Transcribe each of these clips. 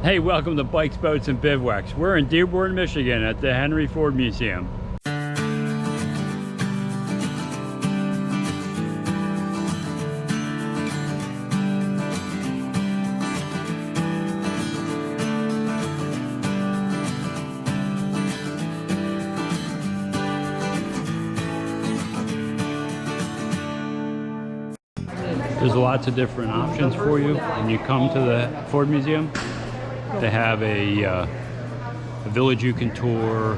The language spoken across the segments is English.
Hey, welcome to Bikes, Boats, and Bivouacs. We're in Dearborn, Michigan at the Henry Ford Museum. There's lots of different options for you when you come to the Ford Museum. They have a village you can tour,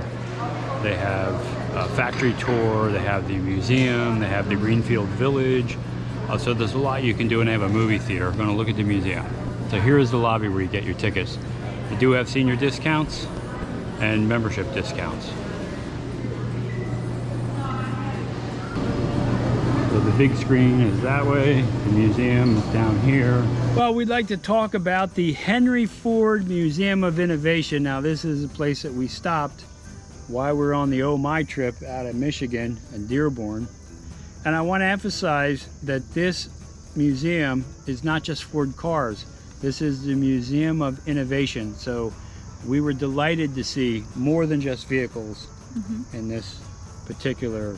they have a factory tour, they have the museum, they have the Greenfield Village. So there's a lot you can do, and they have a movie theater. We're going to look at the museum. So here is the lobby where you get your tickets. They do have senior discounts and membership discounts. So the big screen is that way, the museum is down here. Well, we'd like to talk about the Henry Ford Museum of Innovation. Now, this is a place that we stopped while we're on the Oh My trip out of Michigan and Dearborn. And I want to emphasize that this museum is not just Ford cars. This is the Museum of Innovation. So we were delighted to see more than just vehicles in this particular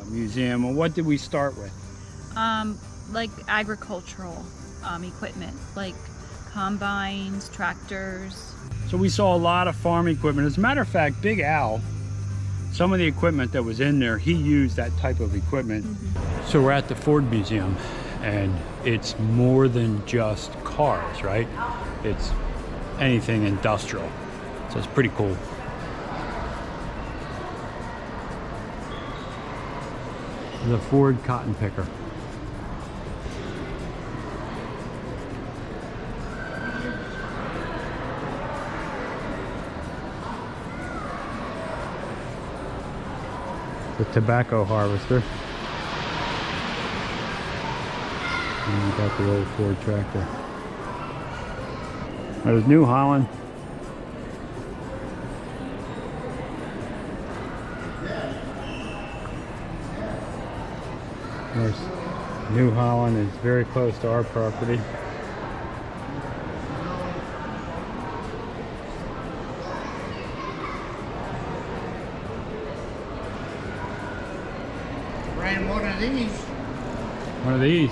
museum. And what did we start with? Like agricultural equipment, like combines, tractors. So we saw a lot of farm equipment. As a matter of fact, Big Al, some of the equipment that was in there, he used that type of equipment. So we're at the Ford Museum, and it's more than just cars, right? It's anything industrial. So it's pretty cool. The Ford cotton picker. The tobacco harvester. And you got the old Ford tractor. There's New Holland. Of course, New Holland is very close to our property. Ran one of these. One of these.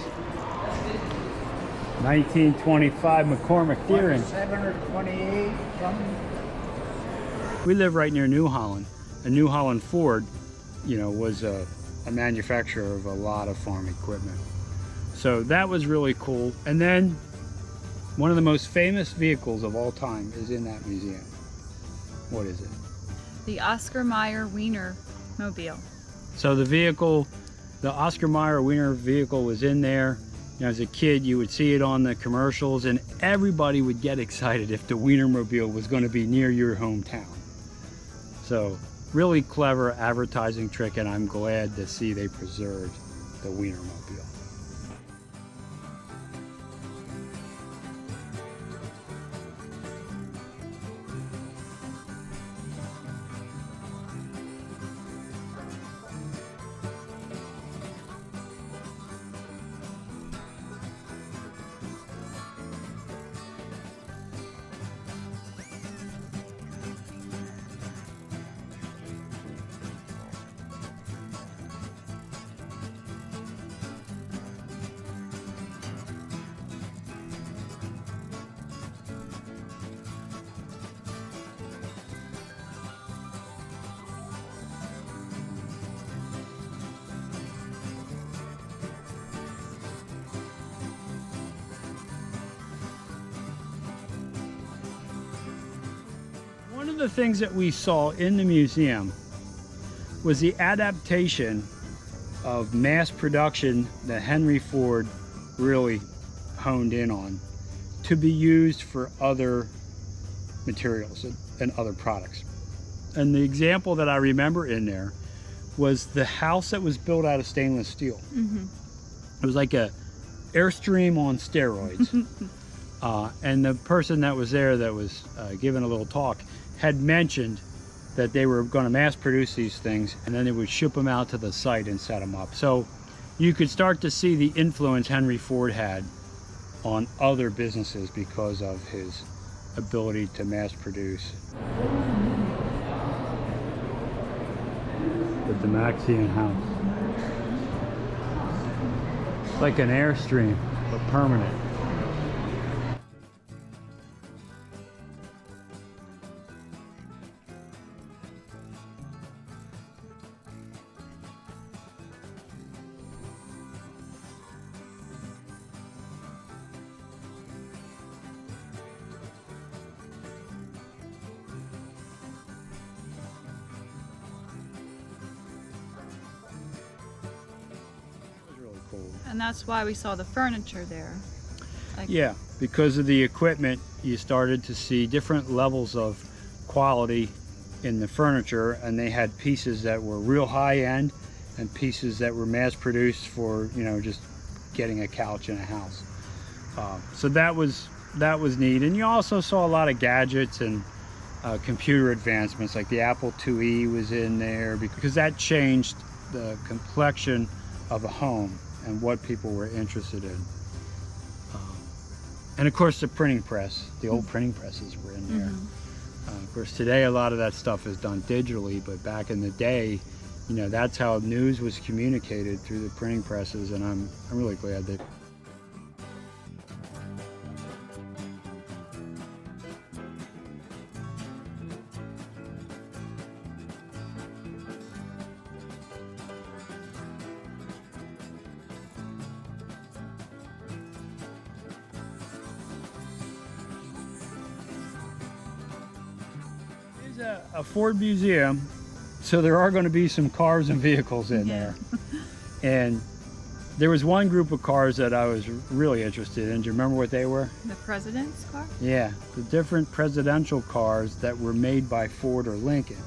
1925 McCormick Deering. 728 something. We live right near New Holland. And New Holland Ford, you know, was a manufacturer of a lot of farm equipment. So that was really cool. And then one of the most famous vehicles of all time is in that museum. What is it? The Oscar Mayer Wiener Mobile. So the vehicle, the Oscar Mayer Wiener vehicle was in there. You know, as a kid, you would see it on the commercials, and everybody would get excited if the Wienermobile was going to be near your hometown. So really clever advertising trick, and I'm glad to see they preserved the Wienermobile. One of the things that we saw in the museum was the adaptation of mass production that Henry Ford really honed in on to be used for other materials and other products. And the example that I remember in there was the house that was built out of stainless steel. It was like a Airstream on steroids. And the person that was there that was giving a little talk had mentioned that they were going to mass produce these things, and then they would ship them out to the site and set them up. So you could start to see the influence Henry Ford had on other businesses because of his ability to mass produce. But the Maxian house, it's like an Airstream, but permanent. Cool. And that's why we saw the furniture there. Yeah, because of the equipment, you started to see different levels of quality in the furniture, and they had pieces that were real high end and pieces that were mass produced for, you know, just getting a couch in a house. So that was neat. And you also saw a lot of gadgets and computer advancements, like the Apple IIe was in there, because that changed the complexion of a home and what people were interested in. And of course the printing press, the old printing presses were in there. Of course today a lot of that stuff is done digitally, but back in the day, you know, that's how news was communicated, through the printing presses, and I'm really glad that. A Ford museum, so there are going to be some cars and vehicles in there. And there was one group of cars that I was really interested in. Do you remember what they were? The president's car? Yeah, the different presidential cars that were made by Ford or Lincoln.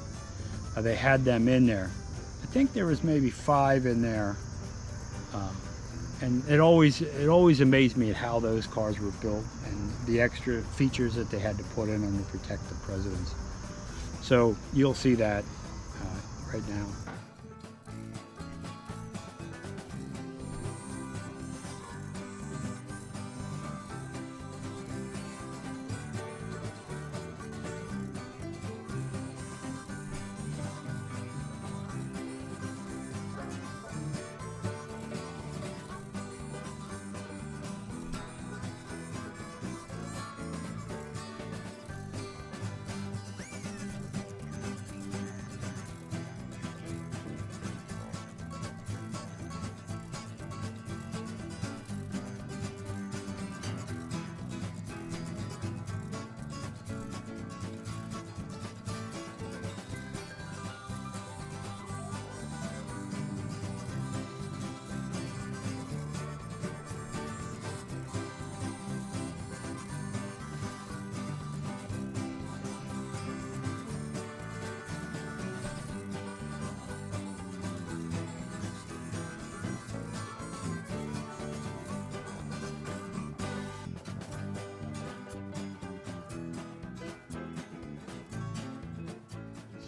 They had them in there. I think there was maybe 5 in there. And it always amazed me at how those cars were built and the extra features that they had to put in them to protect the presidents. So you'll see that right now.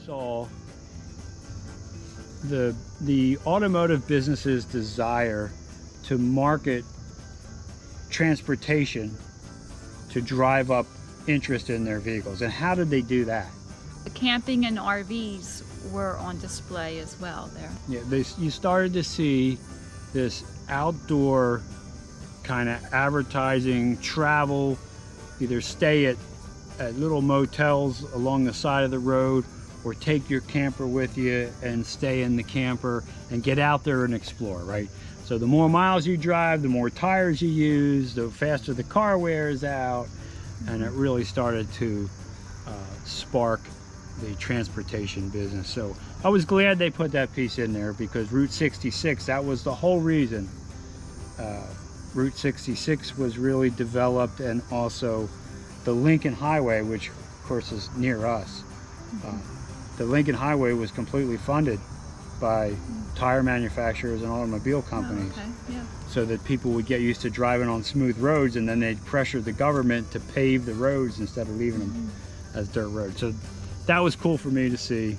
Saw the automotive business's desire to market transportation to drive up interest in their vehicles. And how did they do that? The camping and RVs were on display as well there. Yeah, you started to see this outdoor kind of advertising, travel, either stay at little motels along the side of the road, or take your camper with you and stay in the camper and get out there and explore, right? So the more miles you drive, the more tires you use, the faster the car wears out, and it really started to spark the transportation business. So I was glad they put that piece in there, because Route 66, that was the whole reason. Route 66 was really developed, and also the Lincoln Highway, which of course is near us. The Lincoln Highway was completely funded by tire manufacturers and automobile companies. Oh, okay. Yeah. So that people would get used to driving on smooth roads, and then they'd pressure the government to pave the roads instead of leaving them as dirt roads. So that was cool for me to see.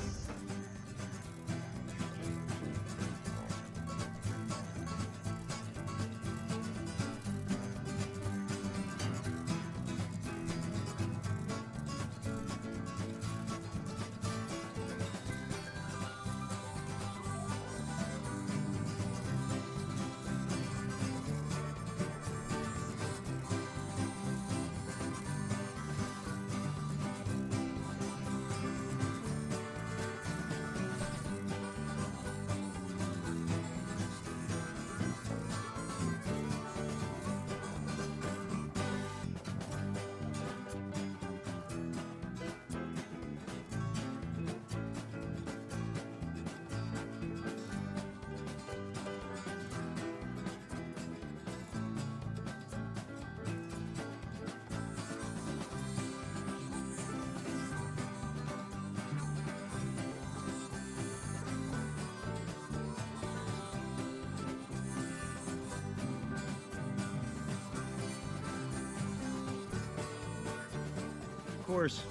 course,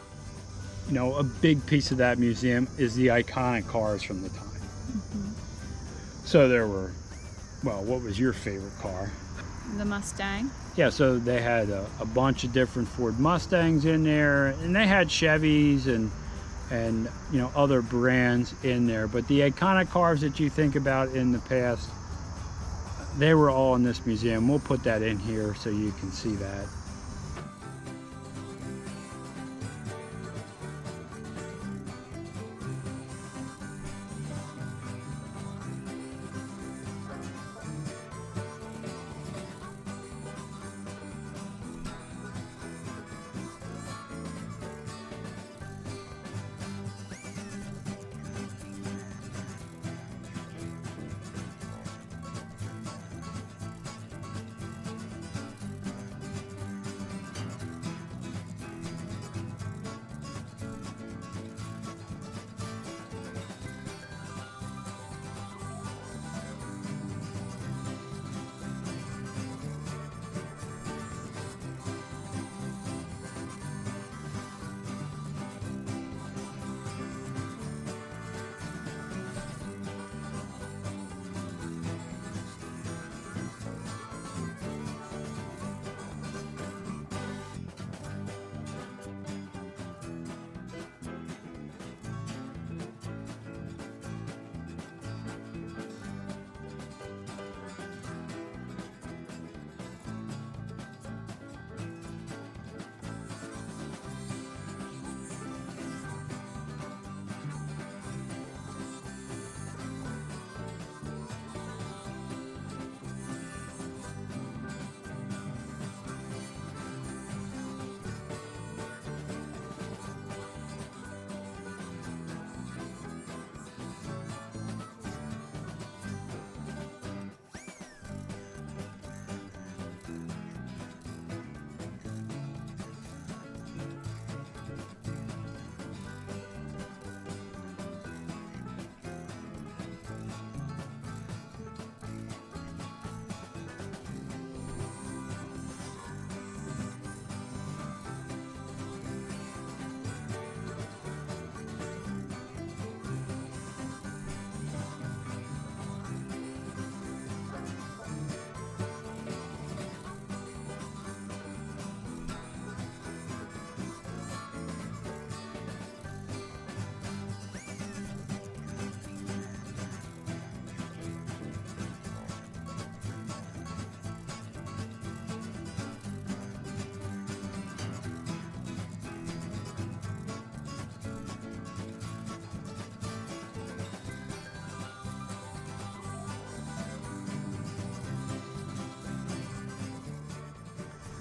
you know, a big piece of that museum is the iconic cars from the time. So there were, well, what was your favorite car? The Mustang. Yeah, so they had a bunch of different Ford Mustangs in there, and they had Chevys and you know, other brands in there. But the iconic cars that you think about in the past, they were all in this museum. We'll put that in here so you can see that.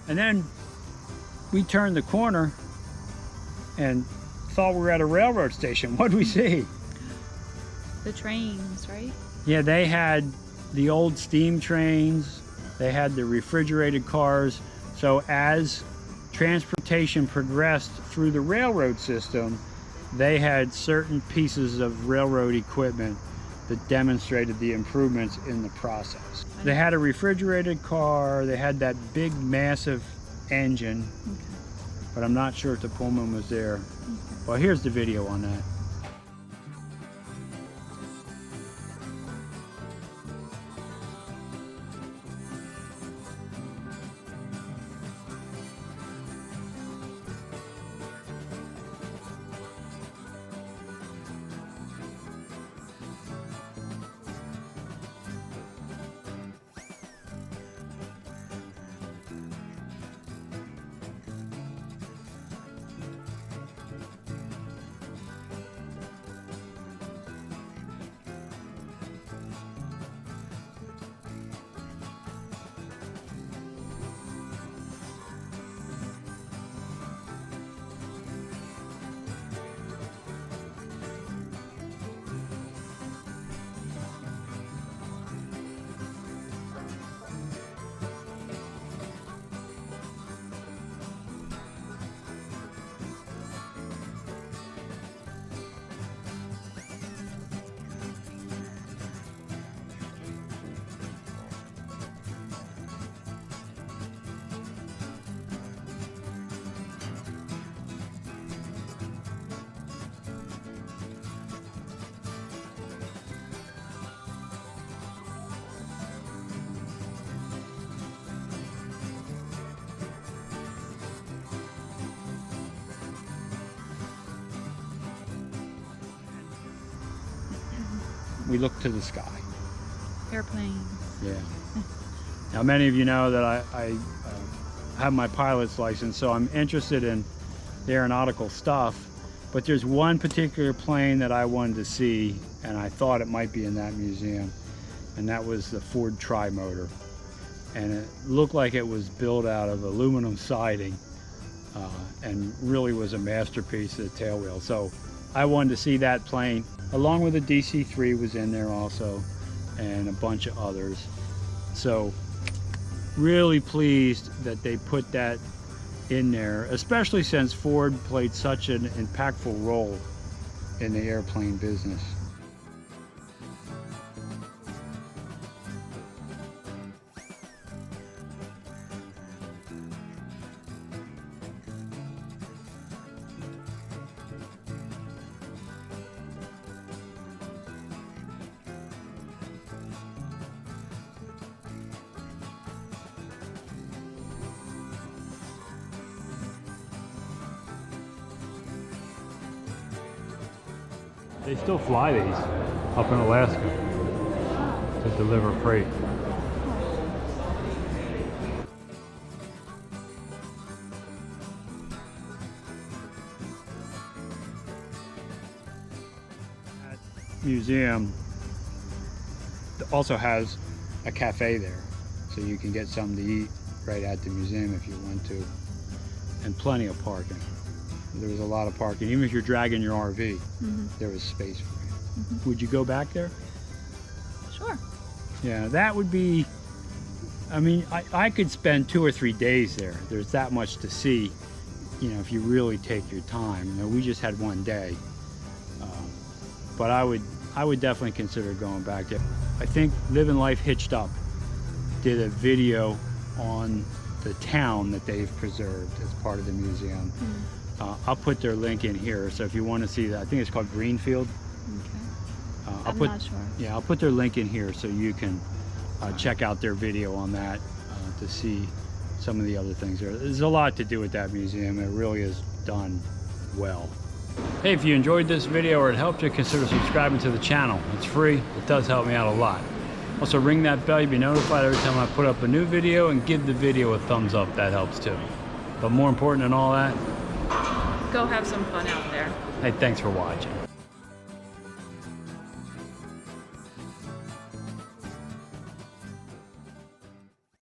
And then we turned the corner and thought we were at a railroad station. What did we see? The trains, right? Yeah, they had the old steam trains. They had the refrigerated cars. So as transportation progressed through the railroad system, they had certain pieces of railroad equipment that demonstrated the improvements in the process. They had a refrigerated car, they had that big massive engine, but I'm not sure if the Pullman was there. Well, here's the video on that. we look to the sky. Airplanes. Yeah. Now, many of you know that I have my pilot's license, so I'm interested in the aeronautical stuff. But there's one particular plane that I wanted to see, and I thought it might be in that museum, and that was the Ford Tri-Motor. And it looked like it was built out of aluminum siding, and really was a masterpiece of the tailwheel. So I wanted to see that plane, along with the DC-3 was in there also, and a bunch of others. So really pleased that they put that in there, especially since Ford played such an impactful role in the airplane business. They still fly these up in Alaska to deliver freight. That museum also has a cafe there, so you can get something to eat right at the museum if you want to, and plenty of parking. There was a lot of parking. Even if you're dragging your RV, there was space for you. Would you go back there? Sure. Yeah, that would be, I mean, I could spend 2 or 3 days there. There's that much to see, you know, if you really take your time. You know, we just had 1 day. But I would definitely consider going back there. I think Living Life Hitched Up did a video on the town that they've preserved as part of the museum. I'll put their link in here, so if you want to see that, I think it's called Greenfield. Okay. I'm not sure. Yeah, I'll put their link in here so you can check out their video on that to see some of the other things there. There's a lot to do with that museum. It really is done well. Hey, if you enjoyed this video or it helped you, consider subscribing to the channel. It's free. It does help me out a lot. Also, ring that bell. You'll be notified every time I put up a new video, and give the video a thumbs up. That helps too. But more important than all that, Go have some fun out there. hey, thanks for watching.